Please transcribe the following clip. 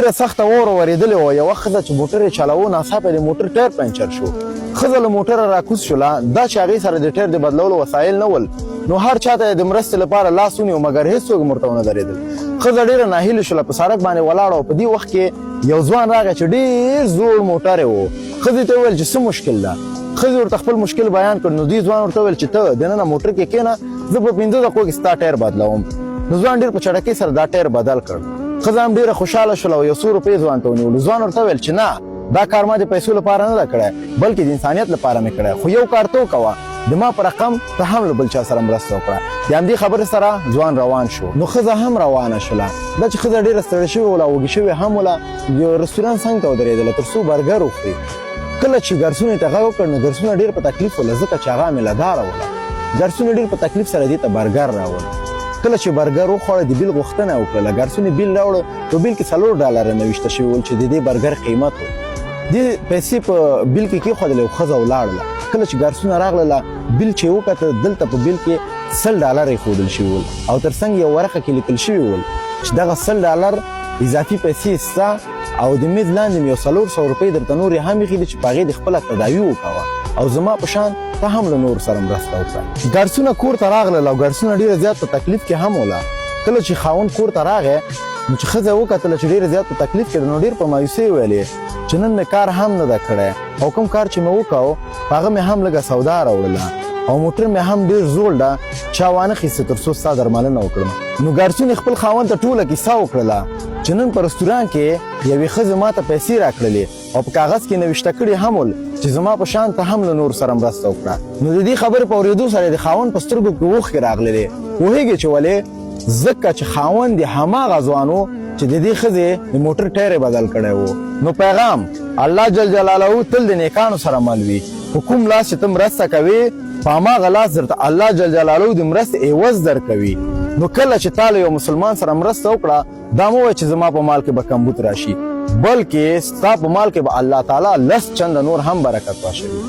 ډېره سخته واوره ورېدلې وه. یوه ښځه چې موټر یې چلاوه ناڅاپه د موټر ټایر پنچر شو. ښځه له موټره راکوز شوله. دا چې هغې سره د ټایر د بدلولو وسایل نه ول نو هر چاته یې د مرستې لپاره لاس ونیو مګر هېڅوک هم ورته ونه درېدل. ښځه ډېره ناهیلې شوله، په سړک باندې ولاړه وه. په دې وخت کې یو ځوان راغی چې ډېر زوړ موټر یې و. ښځې ته وویل چې څه مشکل ده. ښځې ورته خپل مشکل بیان کړ. نو دې ځوان ورته وویل چې ته دننه موټر کې کښېنه، زه په 5 دقیقو کې ستا ټایر بدلوم. نو ځوان ډېر په چټکۍ سره دا ټایر بدل کړ. ښځه هم ډېره خوشحاله شوله او 100 روپۍ ځوان ته ونیولو. ځوان ورته وویل چې نه، دا کار ما د پیسو لپاره نه ده کړی بلکې د انسانیت لپاره مې کړی، خو یو کار ته وکوه، د ما په رقم ته هم له بل چا سره مرسته وکړه. د همدې خبرې سره ځوان روان شو. نو ښځه هم روانه شوله. دا چې ښځه ډېره ستړې شوې وله، وږې شوې هم وله، یو رستورانت څنګ ته ودرېدله تر څو برګر وخوري. کله چې ګرسونې ته غږ وکړ نو ګرسونه ډېر په تکلیف وله، ځکه چې هغه میله-داره وله. ګرسونې ډېر په تکلیف سره دې ته برګر راوړ. کله چې برګر وخوړه د بیل غوښتنه یې وکړله. ګرسونې بیل راوړه. په بیل کې $4 نوشته شوي ول چې د دې برګر قیمت و. دې پیسې په بیل کې کېښودلې او ښځه ولاړله. کله چې ګرسونه راغلله بیل چې یې وکته، دلته په بیل کې $100 ایښودل شوي ول او تر څنګ یو ورقه کې لیکل شوي ول چې دغه $100 اضافي پیسې ستا او د میز لاندې مې یو 400 روپۍ درته نورې هم ایښي دي چې په هغې د خپله تداوي وکوه او زما په شان ته هم له نور سره مرسته وکړه. ګرسونه کور ته راغلل او ګرسونه ډېره زیات په تکلیف کې هم وله. کله چې خاوند کور ته راغی نو چې ښځه وکتله چې ډېره زیات په تکلیف کې ده نو ډېر په مایوسۍ ویلې چې نن مې کار هم نه ده کړی او کوم کار چې مې وکړو په هغه مې هم لږه سودا راوړله او موټر مې هم ډېر زوړ ده، چا وانه خیسته تر څو ستا درملنه وکړم. نو ګرسونې خپل خاوند ته ټوله کیسه وکړله چې نن په رستوران کې یوې ښځې ما ته پیسې راکړلې او په کاغذ کې نوشته کړي هم ول چې زما په شان ته هم له نور سره مرسته وکړه. نو د دې خبرې په اورېدو سره د خاوند په سترګو کې اوښکې راغللې. پوهېږې چې ولې؟ ځکه چې خاوند یې هماغه ځوان و چې د دې ښځې د موټر ټایر یې بدل کړی و. نو پیغام الله جل جلاله تل د نیکانو سره مل وي. په کوم لاس چې ته مرسته کوې په هماغه لاس درته الله جل جلاله د مرستې عوض درکوي. نو کله چې تا له یو مسلمان سره مرسته وکړه دا مه وایه چې زما په مال کې به کمبود راشي، بلکې ستا په مال کې به الله تعالی 10 چنده نور هم برکت واچوي.